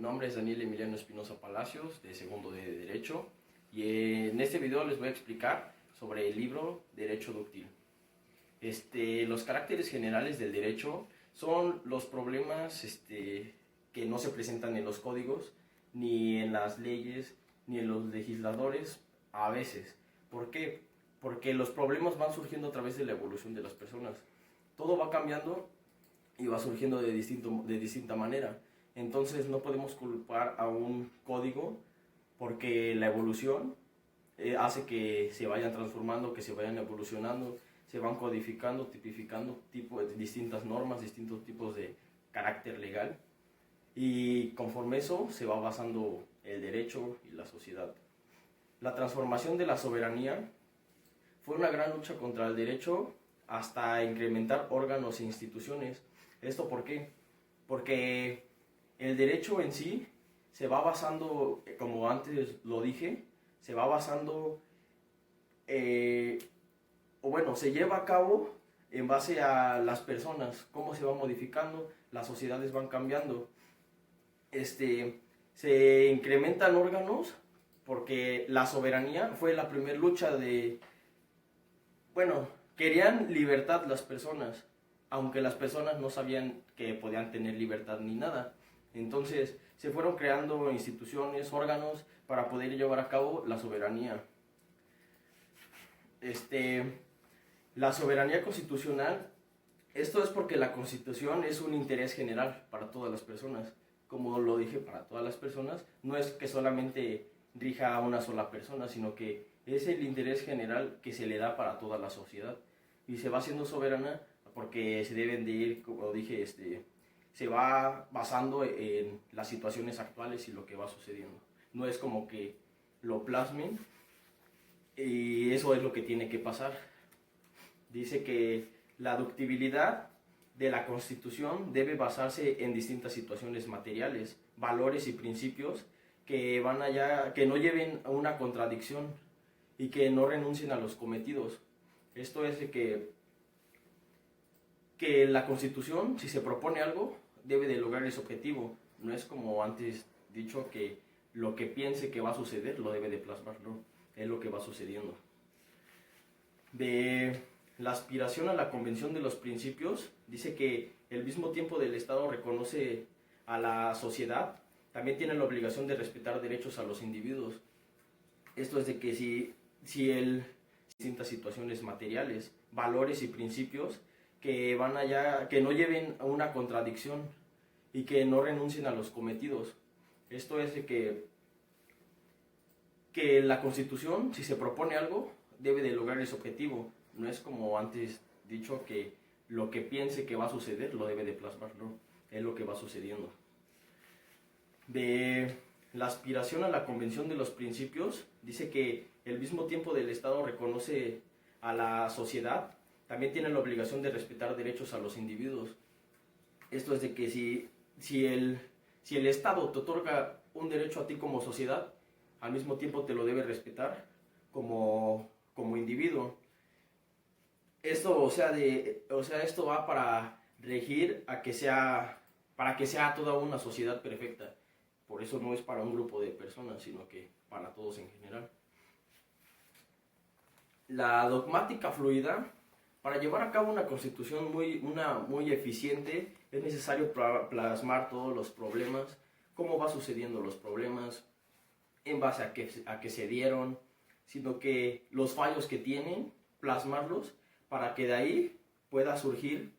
nombre es Daniel Emiliano Espinosa Palacios, de segundo de Derecho, y en este video les voy a explicar sobre el libro Derecho Dúctil. Los caracteres generales del derecho son los problemas que no se presentan en los códigos, ni en las leyes, ni en los legisladores a veces. ¿Por qué? Porque los problemas van surgiendo a través de la evolución de las personas. Todo va cambiando y va surgiendo de distinta manera. Entonces no podemos culpar a un código porque la evolución hace que se vayan transformando, que se vayan evolucionando, se van codificando, tipificando distintas normas, distintos tipos de carácter legal, y conforme eso se va basando el derecho y la sociedad. La transformación de la soberanía fue una gran lucha contra el derecho hasta incrementar órganos e instituciones. ¿Esto por qué? Porque el derecho en sí se va basando, como antes lo dije, se va basando, se lleva a cabo en base a las personas, cómo se va modificando, las sociedades van cambiando. Se incrementan órganos porque la soberanía fue la primera lucha querían libertad las personas, aunque las personas no sabían que podían tener libertad ni nada. Entonces se fueron creando instituciones, órganos para poder llevar a cabo la soberanía. La soberanía constitucional, esto es porque la Constitución es un interés general para todas las personas. Como lo dije, para todas las personas, no es que solamente rija a una sola persona, sino que es el interés general que se le da para toda la sociedad. Y se va haciendo soberana porque se deben de ir, como dije, se va basando en las situaciones actuales y lo que va sucediendo. No es como que lo plasmen y eso es lo que tiene que pasar. Dice que la ductibilidad de la Constitución debe basarse en distintas situaciones materiales, valores y principios que no lleven a una contradicción y que no renuncien a los cometidos. Esto es de que la Constitución, si se propone algo, debe de lograr ese objetivo. No es como antes dicho que lo que piense que va a suceder lo debe de plasmar, no, es lo que va sucediendo. De la aspiración a la convención de los principios, dice que el mismo tiempo del Estado reconoce a la sociedad, también tiene la obligación de respetar derechos a los individuos. Esto es de que si distintas situaciones materiales, valores y principios que no lleven a una contradicción y que no renuncien a los cometidos. Esto es de que la Constitución, si se propone algo, debe de lograr ese objetivo. No es como antes dicho que lo que piense que va a suceder lo debe de plasmar, no, es lo que va sucediendo. De la aspiración a la convención de los principios, dice que el mismo tiempo del Estado reconoce a la sociedad, también tiene la obligación de respetar derechos a los individuos. Esto es de que si el Estado te otorga un derecho a ti como sociedad, al mismo tiempo te lo debe respetar como individuo. Esto, esto va para regir para que sea toda una sociedad perfecta. Por eso no es para un grupo de personas, sino que para todos en general. La dogmática fluida. Para llevar a cabo una constitución muy eficiente, es necesario plasmar todos los problemas, cómo va sucediendo los problemas, en base a que se dieron, sino que los fallos que tienen, plasmarlos, para que de ahí pueda surgir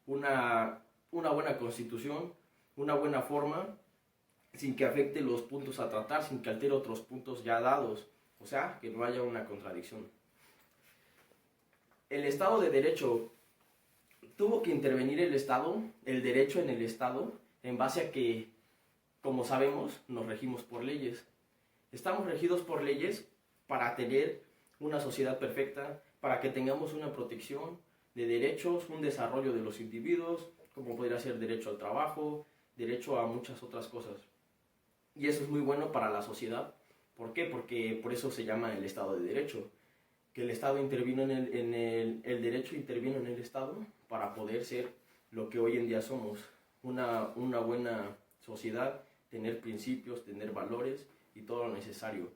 una buena constitución, una buena forma, sin que afecte los puntos a tratar, sin que altere otros puntos ya dados, o sea, que no haya una contradicción. El Estado de Derecho, tuvo que intervenir el Estado, el derecho en el Estado, en base a que, como sabemos, nos regimos por leyes. Estamos regidos por leyes para tener una sociedad perfecta, para que tengamos una protección de derechos, un desarrollo de los individuos, como podría ser derecho al trabajo, derecho a muchas otras cosas. Y eso es muy bueno para la sociedad. ¿Por qué? Porque por eso se llama el Estado de Derecho. Que el Estado intervino el derecho intervino en el Estado para poder ser lo que hoy en día somos, una buena sociedad tener principios, tener valores y todo lo necesario.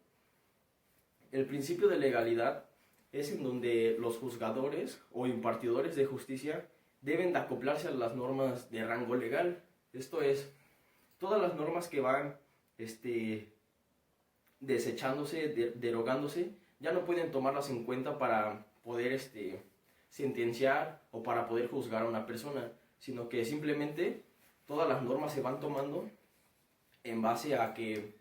El principio de legalidad es en donde los juzgadores o impartidores de justicia deben de acoplarse a las normas de rango legal. Esto es, todas las normas que van desechándose, derogándose, ya no pueden tomarlas en cuenta para poder sentenciar o para poder juzgar a una persona, sino que simplemente todas las normas se van tomando en base a que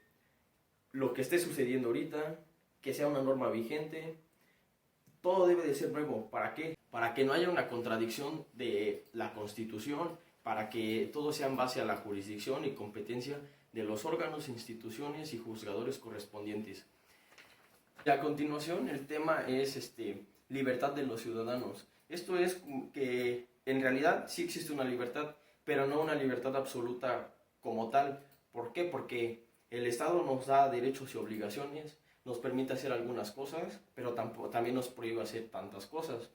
lo que esté sucediendo ahorita, que sea una norma vigente, todo debe de ser nuevo. ¿Para qué? Para que no haya una contradicción de la Constitución, para que todo sea en base a la jurisdicción y competencia de los órganos, instituciones y juzgadores correspondientes. Y a continuación el tema es libertad de los ciudadanos. Esto es que en realidad sí existe una libertad, pero no una libertad absoluta como tal. ¿Por qué? Porque el Estado nos da derechos y obligaciones, nos permite hacer algunas cosas, pero también nos prohíbe hacer tantas cosas.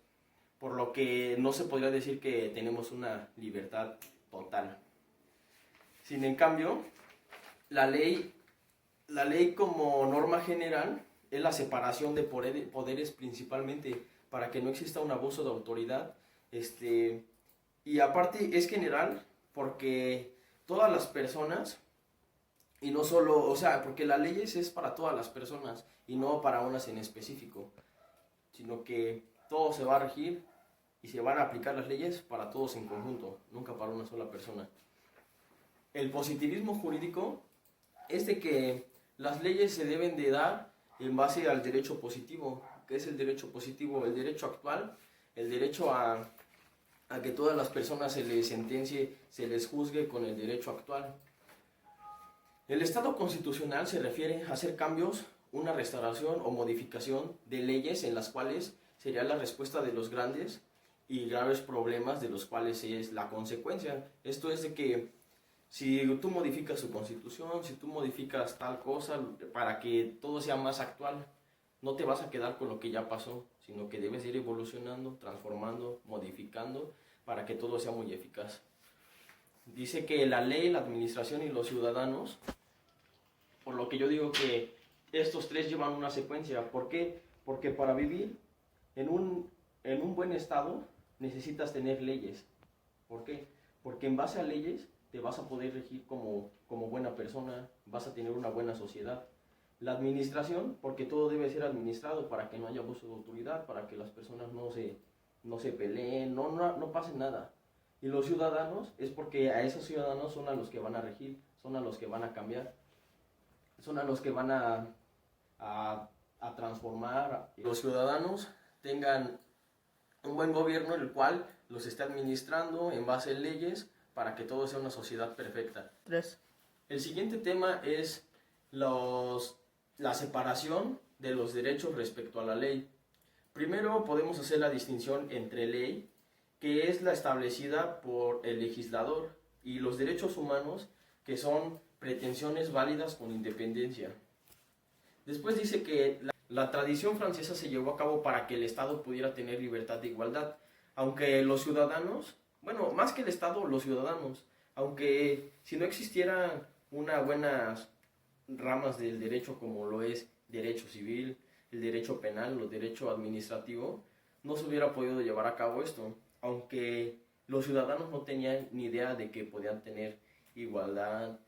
Por lo que no se podría decir que tenemos una libertad total. Sin en cambio, la ley como norma general es la separación de poderes principalmente, para que no exista un abuso de autoridad. Y aparte es general porque todas las personas, y no solo, o sea, porque las leyes es para todas las personas y no para unas en específico, sino que todo se va a regir y se van a aplicar las leyes para todos en conjunto, nunca para una sola persona. El positivismo jurídico es de que las leyes se deben de dar en base al derecho positivo. ¿Qué es el derecho positivo? El derecho actual, el derecho a que todas las personas se les sentencie, se les juzgue con el derecho actual. El Estado constitucional se refiere a hacer cambios, una restauración o modificación de leyes en las cuales sería la respuesta de los grandes y graves problemas de los cuales es la consecuencia. Esto es de que si tú modificas su constitución, si tú modificas tal cosa para que todo sea más actual, no te vas a quedar con lo que ya pasó, sino que debes ir evolucionando, transformando, modificando para que todo sea muy eficaz. Dice que la ley, la administración y los ciudadanos, por lo que yo digo que estos tres llevan una secuencia. ¿Por qué? Porque para vivir en un buen estado necesitas tener leyes. ¿Por qué? Porque en base a leyes te vas a poder regir como buena persona, vas a tener una buena sociedad. La administración, porque todo debe ser administrado para que no haya abuso de autoridad, para que las personas no se peleen, no pase nada. Y los ciudadanos es porque a esos ciudadanos son a los que van a regir, son a los que van a cambiar, son a los que van a transformar. Los ciudadanos tengan un buen gobierno el cual los esté administrando en base a leyes para que todo sea una sociedad perfecta. 3. El siguiente tema es la separación de los derechos respecto a la ley. Primero podemos hacer la distinción entre ley, que es la establecida por el legislador, y los derechos humanos, que son pretensiones válidas con independencia. Después dice que la tradición francesa se llevó a cabo para que el Estado pudiera tener libertad de igualdad, aunque los ciudadanos, bueno, más que el Estado, los ciudadanos, aunque si no existieran unas buenas ramas del derecho como lo es derecho civil, el derecho penal, el derecho administrativo, no se hubiera podido llevar a cabo esto, aunque los ciudadanos no tenían ni idea de que podían tener igualdad,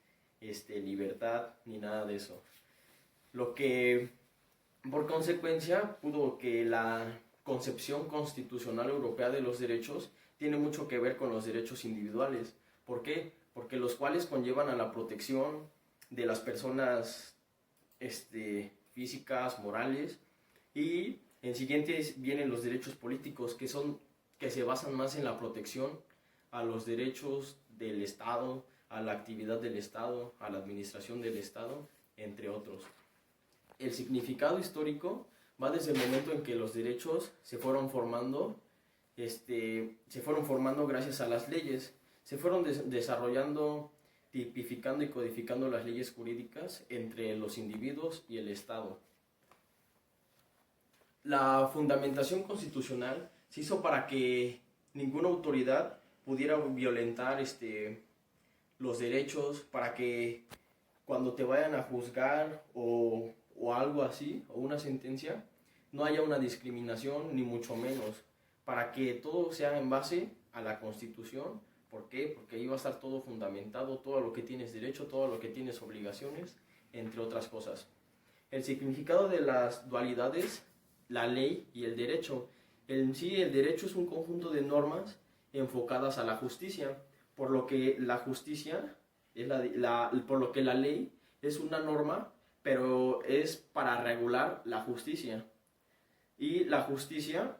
libertad, ni nada de eso. Lo que, por consecuencia, pudo que la concepción constitucional europea de los derechos tiene mucho que ver con los derechos individuales. ¿Por qué? Porque los cuales conllevan a la protección de las personas físicas, morales, y en siguientes vienen los derechos políticos, que se basan más en la protección a los derechos del Estado, a la actividad del Estado, a la administración del Estado, entre otros. El significado histórico va desde el momento en que los derechos se fueron formando gracias a las leyes, se fueron desarrollando, tipificando y codificando las leyes jurídicas entre los individuos y el Estado. La fundamentación constitucional se hizo para que ninguna autoridad pudiera violentar los derechos, para que cuando te vayan a juzgar o algo así, o una sentencia, no haya una discriminación, ni mucho menos, para que todo sea en base a la Constitución. ¿Por qué? Porque ahí va a estar todo fundamentado, todo lo que tienes derecho, todo lo que tienes obligaciones, entre otras cosas. El significado de las dualidades, la ley y el derecho. En sí, el derecho es un conjunto de normas enfocadas a la justicia, por lo que la justicia, es por lo que la ley es una norma, pero es para regular la justicia. Y la justicia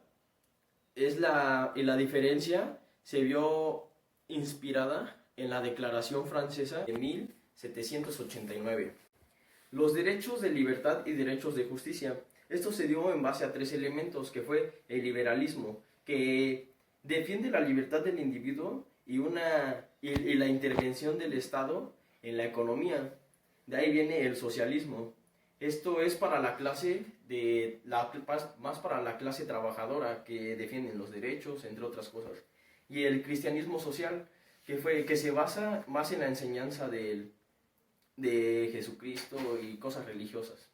y la diferencia se vio inspirada en la Declaración Francesa de 1789. Los derechos de libertad y derechos de justicia. Esto se dio en base a tres elementos, que fue el liberalismo, que defiende la libertad del individuo y la intervención del Estado en la economía. De ahí viene el socialismo. Esto es para más para la clase trabajadora, que defienden los derechos, entre otras cosas. Y el cristianismo social, que se basa más en la enseñanza de Jesucristo y cosas religiosas.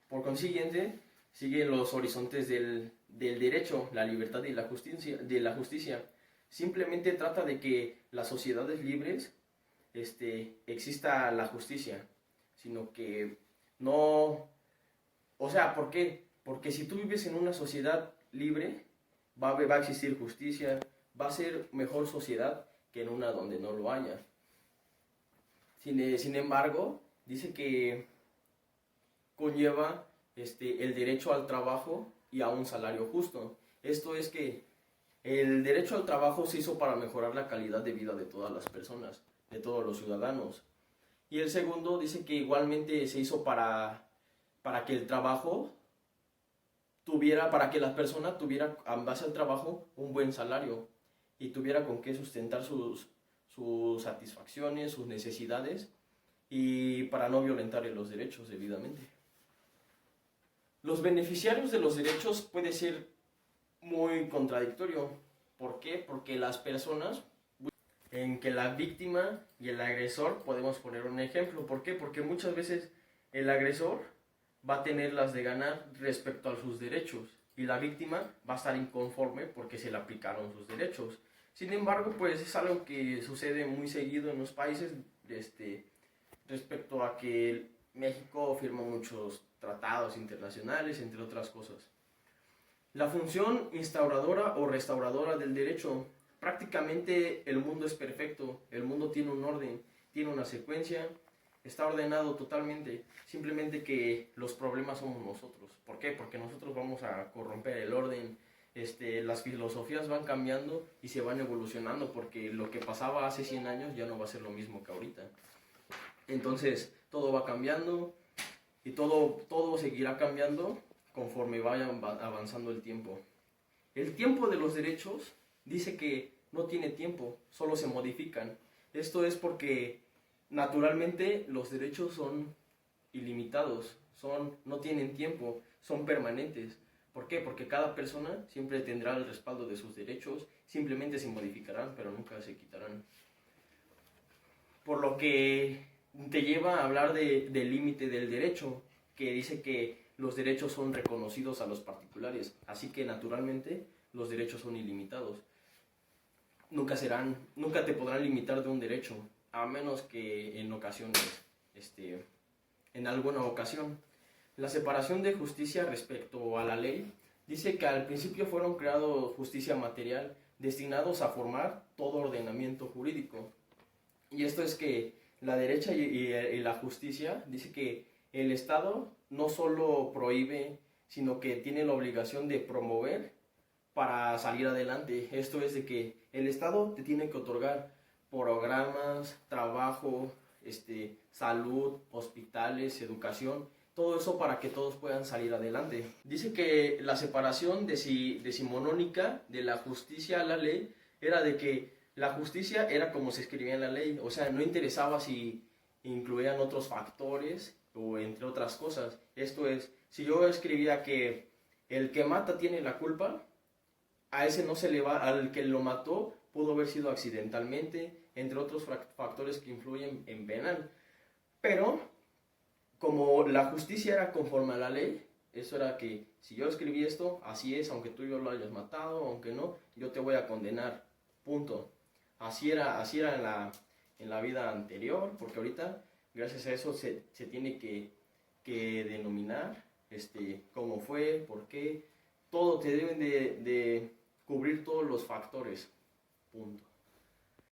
Por consiguiente, siguen los horizontes del derecho, la libertad y la justicia. Simplemente trata de que las sociedades libres exista la justicia, sino que no... O sea, ¿por qué? Porque si tú vives en una sociedad libre, va a existir justicia, va a ser mejor sociedad que en una donde no lo haya. Sin embargo, dice que conlleva el derecho al trabajo y a un salario justo. Esto es que el derecho al trabajo se hizo para mejorar la calidad de vida de todas las personas, de todos los ciudadanos. Y el segundo dice que igualmente se hizo para que el trabajo para que la persona tuviera, en base al trabajo, un buen salario y tuviera con qué sustentar sus satisfacciones, sus necesidades, y para no violentar los derechos debidamente. Los beneficiarios de los derechos puede ser muy contradictorio. ¿Por qué? Porque las personas, en que la víctima y el agresor, podemos poner un ejemplo. ¿Por qué? Porque muchas veces el agresor va a tener las de ganar respecto a sus derechos y la víctima va a estar inconforme porque se le aplicaron sus derechos. Sin embargo, pues es algo que sucede muy seguido en los países, respecto a que México firma muchos tratados internacionales, entre otras cosas. La función instauradora o restauradora del derecho. Prácticamente el mundo es perfecto, el mundo tiene un orden, tiene una secuencia, está ordenado totalmente, simplemente que los problemas somos nosotros. ¿Por qué? Porque nosotros vamos a corromper el orden. Las filosofías van cambiando y se van evolucionando, porque lo que pasaba hace 100 años ya no va a ser lo mismo que ahorita. Entonces todo va cambiando y todo seguirá cambiando conforme vaya avanzando el tiempo. El tiempo de los derechos dice que no tiene tiempo, solo se modifican. Esto es porque naturalmente los derechos son ilimitados, no tienen tiempo, son permanentes. ¿Por qué? Porque cada persona siempre tendrá el respaldo de sus derechos, simplemente se modificarán, pero nunca se quitarán. Por lo que te lleva a hablar del límite del derecho, que dice que los derechos son reconocidos a los particulares, así que naturalmente los derechos son ilimitados. Nunca te podrán limitar de un derecho, a menos que en ocasiones, en alguna ocasión. La separación de justicia respecto a la ley dice que al principio fueron creados justicia material, destinados a formar todo ordenamiento jurídico. Y esto es que la derecha y la justicia dice que el Estado no solo prohíbe, sino que tiene la obligación de promover para salir adelante. Esto es de que el Estado te tiene que otorgar programas, trabajo, salud, hospitales, educación, todo eso para que todos puedan salir adelante. Dice que la separación decimonónica de la justicia a la ley era de que la justicia era como se escribía en la ley, o sea, no interesaba si incluían otros factores o entre otras cosas. Esto es, si yo escribía que el que mata tiene la culpa, a ese no se le va, al que lo mató pudo haber sido accidentalmente, entre otros factores que influyen en penal. Pero como la justicia era conforme a la ley, eso era que si yo escribí esto, así es, aunque tú y yo lo hayas matado, aunque no, yo te voy a condenar, punto. Así era en la vida anterior, porque ahorita, gracias a eso, se tiene que denominar cómo fue, por qué, todo, te deben de cubrir todos los factores, punto.